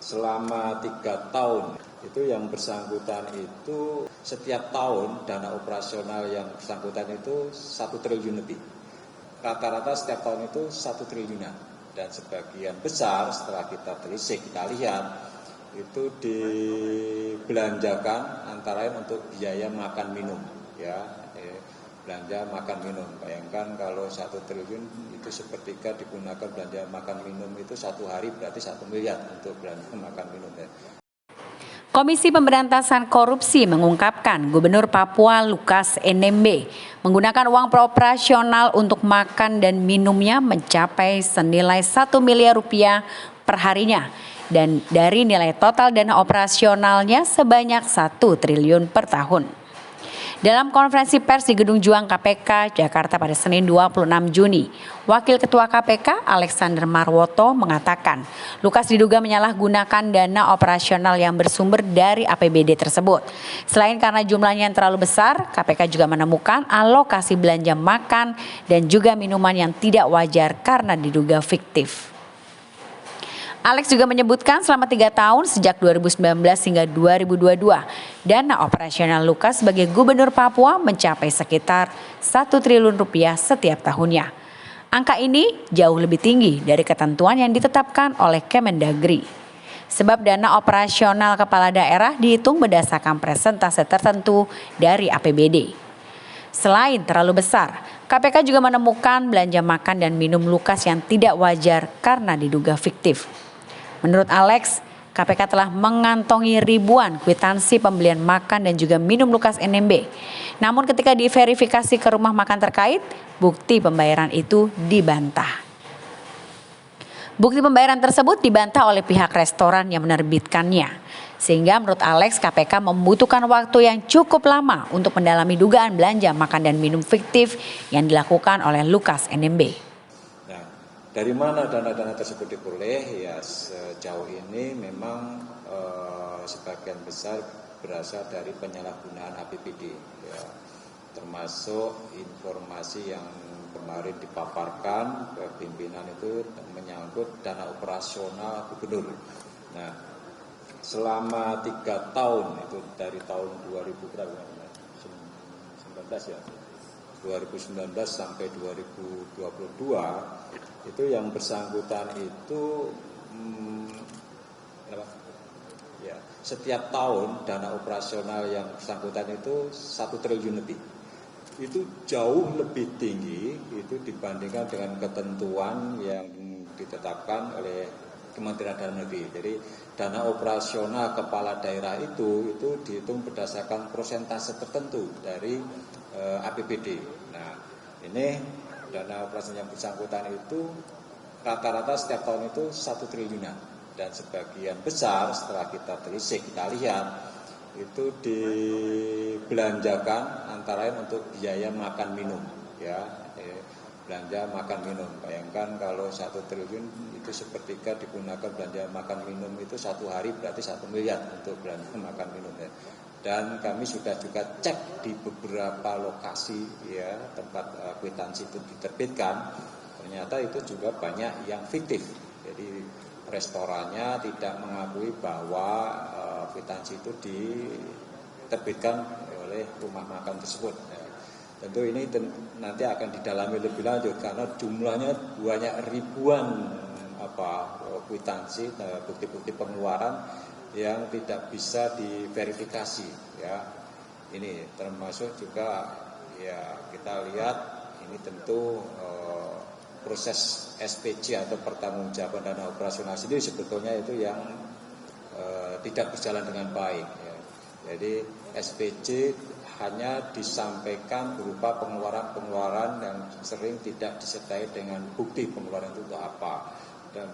selama 3 tahun itu yang bersangkutan itu setiap tahun dana operasional yang bersangkutan itu 1 triliun lebih. Rata-rata setiap tahun itu 1 triliunan dan sebagian besar setelah kita telisik, kita lihat itu dibelanjakan antara lain untuk biaya makan minum, ya, belanja makan minum. Bayangkan kalau 1 triliun itu sepertiga digunakan belanja makan minum itu 1 hari berarti 1 miliar untuk belanja makan minum. Ya. Komisi Pemberantasan Korupsi mengungkapkan Gubernur Papua Lukas NMB menggunakan uang operasional untuk makan dan minumnya mencapai senilai 1 miliar rupiah per harinya dan dari nilai total dana operasionalnya sebanyak 1 triliun per tahun. Dalam konferensi pers di Gedung Juang KPK Jakarta pada Senin 26 Juni, Wakil Ketua KPK Alexander Marwoto mengatakan Lukas diduga menyalahgunakan dana operasional yang bersumber dari APBD tersebut. Selain karena jumlahnya yang terlalu besar, KPK juga menemukan alokasi belanja makan dan juga minuman yang tidak wajar karena diduga fiktif. Alex juga menyebutkan selama 3 tahun sejak 2019 hingga 2022, dana operasional Lukas sebagai Gubernur Papua mencapai sekitar 1 triliun rupiah setiap tahunnya. Angka ini jauh lebih tinggi dari ketentuan yang ditetapkan oleh Kemendagri. Sebab dana operasional kepala daerah dihitung berdasarkan persentase tertentu dari APBD. Selain terlalu besar, KPK juga menemukan belanja makan dan minum Lukas yang tidak wajar karena diduga fiktif. Menurut Alex, KPK telah mengantongi ribuan kwitansi pembelian makan dan juga minum Lukas NMB. Namun ketika diverifikasi ke rumah makan terkait, bukti pembayaran itu dibantah. Bukti pembayaran tersebut dibantah oleh pihak restoran yang menerbitkannya. Sehingga menurut Alex, KPK membutuhkan waktu yang cukup lama untuk mendalami dugaan belanja makan dan minum fiktif yang dilakukan oleh Lukas NMB. Dari mana dana-dana tersebut diperoleh? Ya sejauh ini memang sebagian besar berasal dari penyalahgunaan APBD, ya, termasuk informasi yang kemarin dipaparkan ke pimpinan itu menyangkut dana operasional gubernur. Nah, selama 3 tahun itu dari tahun 2019 ya. 2019 sampai 2022 itu yang bersangkutan itu ya, setiap tahun dana operasional yang bersangkutan itu 1 triliun lebih. Itu jauh lebih tinggi itu dibandingkan dengan ketentuan yang ditetapkan oleh Kementerian Dalam Negeri. Jadi dana operasional kepala daerah itu dihitung berdasarkan persentase tertentu dari APBD. Nah, ini dana operasional yang bersangkutan itu rata-rata setiap tahun itu 1 triliunan dan sebagian besar setelah kita telisik, kita lihat itu dibelanjakan antara lain untuk biaya makan minum, ya, belanja makan minum. Bayangkan kalau 1 triliun itu sepertiga digunakan belanja makan minum itu 1 hari berarti 1 miliar untuk belanja makan minum. Ya. Dan kami sudah juga cek di beberapa lokasi, ya, tempat kwitansi itu diterbitkan, ternyata itu juga banyak yang fiktif. Jadi restorannya tidak mengakui bahwa kwitansi itu diterbitkan oleh rumah makan tersebut. Ya. Tentu ini nanti akan didalami lebih lanjut karena jumlahnya banyak ribuan kwitansi, bukti-bukti pengeluaran yang tidak bisa diverifikasi, ya. Ini termasuk juga, ya, kita lihat ini tentu proses SPJ atau pertanggungjawaban dana operasional sendiri sebetulnya itu yang tidak berjalan dengan baik, ya. Jadi SPJ hanya disampaikan berupa pengeluaran-pengeluaran yang sering tidak disertai dengan bukti pengeluaran itu apa. Dan